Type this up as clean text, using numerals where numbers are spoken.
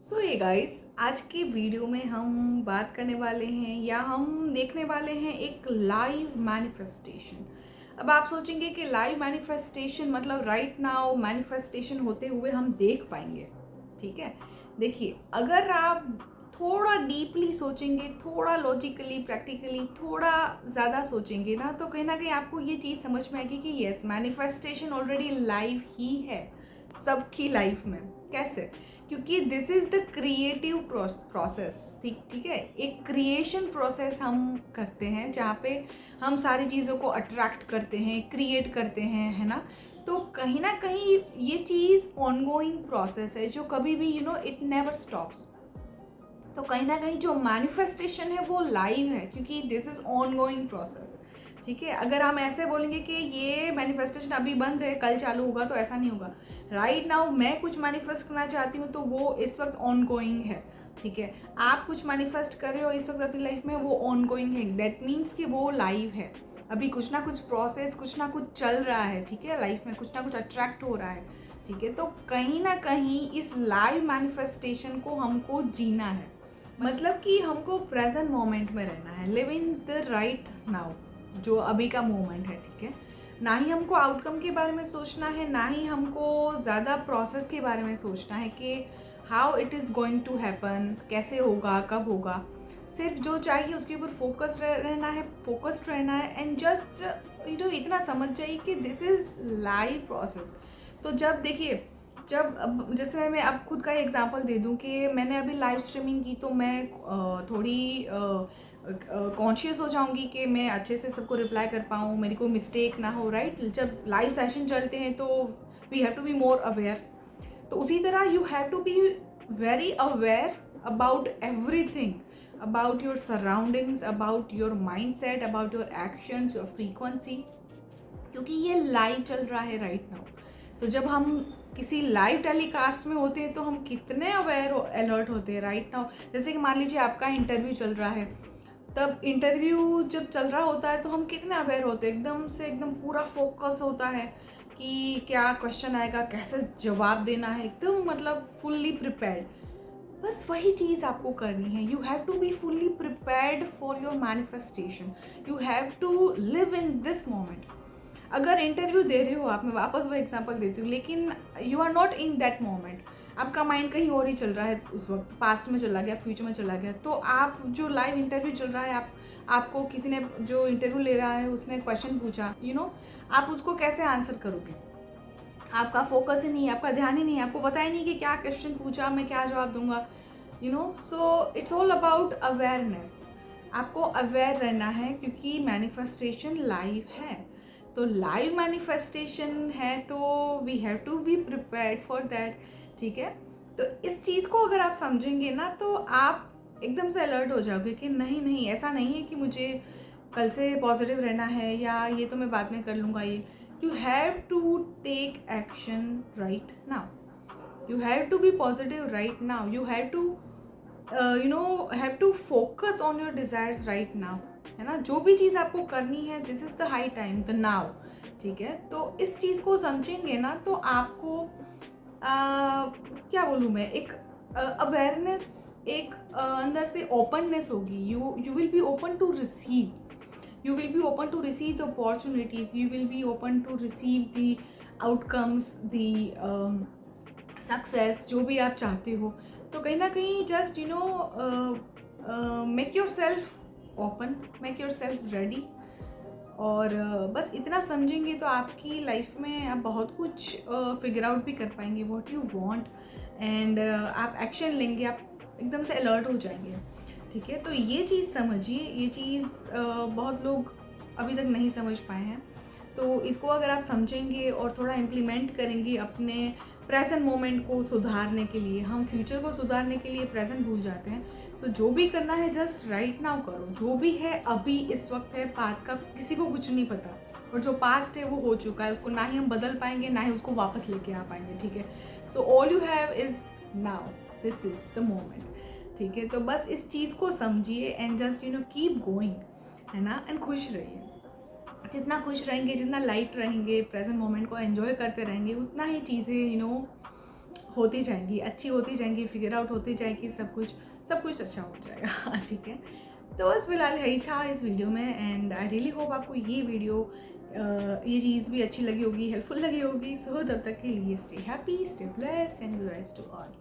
सो ये गाइस, आज की वीडियो में हम बात करने वाले हैं या हम देखने वाले हैं एक लाइव मैनिफेस्टेशन। अब आप सोचेंगे कि लाइव मैनिफेस्टेशन मतलब राइट नाउ मैनिफेस्टेशन होते हुए हम देख पाएंगे। ठीक है, देखिए, अगर आप थोड़ा डीपली सोचेंगे, थोड़ा लॉजिकली प्रैक्टिकली थोड़ा ज़्यादा सोचेंगे ना, तो कहीं ना कहीं आपको ये चीज़ समझ में आएगी कि यस, मैनिफेस्टेशन ऑलरेडी लाइव ही है सबकी लाइफ में। कैसे? क्योंकि this is the creative process. ठीक है, एक क्रिएशन प्रोसेस हम करते हैं जहाँ पे हम सारी चीज़ों को अट्रैक्ट करते हैं, क्रिएट करते हैं, है ना। तो कहीं ना कहीं ये चीज़ ऑनगोइंग प्रोसेस है जो कभी भी इट नेवर स्टॉप्स। तो कहीं ना कहीं जो मैनिफेस्टेशन है वो लाइव है क्योंकि दिस इज ऑनगोइंग प्रोसेस। ठीक है, अगर हम ऐसे बोलेंगे कि ये मैनिफेस्टेशन अभी बंद है कल चालू होगा, तो ऐसा नहीं होगा। राइट नाउ मैं कुछ मैनिफेस्ट करना चाहती हूँ तो वो इस वक्त ऑनगोइंग है। ठीक है, आप कुछ मैनिफेस्ट कर रहे हो इस वक्त अपनी लाइफ में, वो ऑनगोइंग है। दैट मीन्स कि वो लाइव है, अभी कुछ ना कुछ प्रोसेस, कुछ ना कुछ चल रहा है। ठीक है, लाइफ में कुछ ना कुछ अट्रैक्ट हो रहा है। ठीक है, तो कहीं ना कहीं इस लाइव मैनिफेस्टेशन को हमको जीना है। मतलब कि हमको प्रेजेंट मोमेंट में रहना है, live in the right now, जो अभी का मोमेंट है। ठीक है, ना ही हमको आउटकम के बारे में सोचना है, ना ही हमको ज़्यादा प्रोसेस के बारे में सोचना है कि how it is going to happen, कैसे होगा, कब होगा। सिर्फ जो चाहिए उसके ऊपर फोकस्ड रहना है, फोकस्ड रहना है, एंड जस्ट इतना समझ जाइए कि दिस इज़ लाइव प्रोसेस। तो जब देखिए, जब अब जैसे मैं अब खुद का एग्जांपल दे दूं कि मैंने अभी लाइव स्ट्रीमिंग की, तो मैं थोड़ी कॉन्शियस हो जाऊंगी कि मैं अच्छे से सबको रिप्लाई कर पाऊँ, मेरी कोई मिस्टेक ना हो। राइट, जब लाइव सेशन चलते हैं तो we have to be more aware. तो उसी तरह you have to be very aware about everything, about your surroundings, about your mind set, about your actions, your frequency, क्योंकि ये लाइव चल रहा है राइट नाउ। तो जब हम किसी लाइव टेलीकास्ट में होते हैं तो हम कितने अवेयर अलर्ट होते हैं राइट नाउ। जैसे कि मान लीजिए आपका इंटरव्यू चल रहा है, तब इंटरव्यू जब चल रहा होता है तो हम कितने अवेयर होते हैं, एकदम से एकदम पूरा फोकस होता है कि क्या क्वेश्चन आएगा, कैसे जवाब देना है, एकदम मतलब फुल्ली प्रिपेयर्ड। बस वही चीज़ आपको करनी है। You have to be fully prepared for your manifestation. You have to live in this moment. अगर इंटरव्यू दे रहे हो आप, मैं वापस वो एग्जांपल देती हूँ, लेकिन you are not in that moment, आपका माइंड कहीं और ही चल रहा है, उस वक्त पास्ट में चला गया, फ्यूचर में चला गया, तो आप जो लाइव इंटरव्यू चल रहा है, आपको किसी ने, जो इंटरव्यू ले रहा है, उसने क्वेश्चन पूछा, आप उसको कैसे आंसर करोगे? आपका फोकस ही नहीं है, आपका ध्यान ही नहीं है, आपको पता ही नहीं कि क्या क्वेश्चन पूछा, मैं क्या जवाब दूंगा। So it's all about awareness. आपको अवेयर रहना है क्योंकि मैनिफेस्टेशन लाइव है। तो लाइव मैनिफेस्टेशन है तो we have to be prepared for that. ठीक है, तो इस चीज़ को अगर आप समझेंगे ना, तो आप एकदम से अलर्ट हो जाओगे कि नहीं नहीं, ऐसा नहीं है कि मुझे कल से पॉजिटिव रहना है या ये तो मैं बाद में कर लूँगा। ये you have to take action right now. You have to be positive right now. You have to have to focus on your desires right now, है ना। जो भी चीज़ आपको करनी है, this is the high time, the now. ठीक है, तो इस चीज़ को समझेंगे ना, तो आपको क्या बोलूँ मैं, एक अवेयरनेस, एक अंदर से ओपननेस होगी। You will be open to receive, you will be open to receive the opportunities, you will be open to receive the outcomes, the success, जो भी आप चाहते हो। तो कहीं ना कहीं just make your self open, make your self ready. और बस इतना समझेंगे तो आपकी लाइफ में आप बहुत कुछ फिगर आउट भी कर पाएंगे, व्हाट यू वांट, एंड आप एक्शन लेंगे, आप एकदम से अलर्ट हो जाएंगे। ठीक है, तो ये चीज़ समझिए, ये चीज़ बहुत लोग अभी तक नहीं समझ पाए हैं। तो इसको अगर आप समझेंगे और थोड़ा इम्प्लीमेंट करेंगे अपने प्रेजेंट मोमेंट को सुधारने के लिए, हम फ्यूचर को सुधारने के लिए प्रेजेंट भूल जाते हैं। सो जो भी करना है जस्ट राइट नाउ करो, जो भी है अभी इस वक्त है, पास्ट का किसी को कुछ नहीं पता, और जो पास्ट है वो हो चुका है, उसको ना ही हम बदल पाएंगे, ना ही उसको वापस लेके आ पाएंगे। ठीक है, so all you have is now, this is the moment. ठीक है, तो बस इस चीज़ को समझिए एंड जस्ट कीप गोइंग, है ना, एंड खुश रहिए। जितना खुश रहेंगे, जितना लाइट रहेंगे, प्रेजेंट मोमेंट को एंजॉय करते रहेंगे, उतना ही चीज़ें होती जाएंगी, अच्छी होती जाएंगी, फिगर आउट होती जाएगी, सब कुछ अच्छा हो जाएगा। ठीक है, तो बस फिलहाल यही था इस वीडियो में, एंड आई रियली होप आपको ये वीडियो ये चीज़ भी अच्छी लगी होगी, हेल्पफुल लगी होगी। सो तब तक के लिए stay happy, stay blessed and good vibes to all.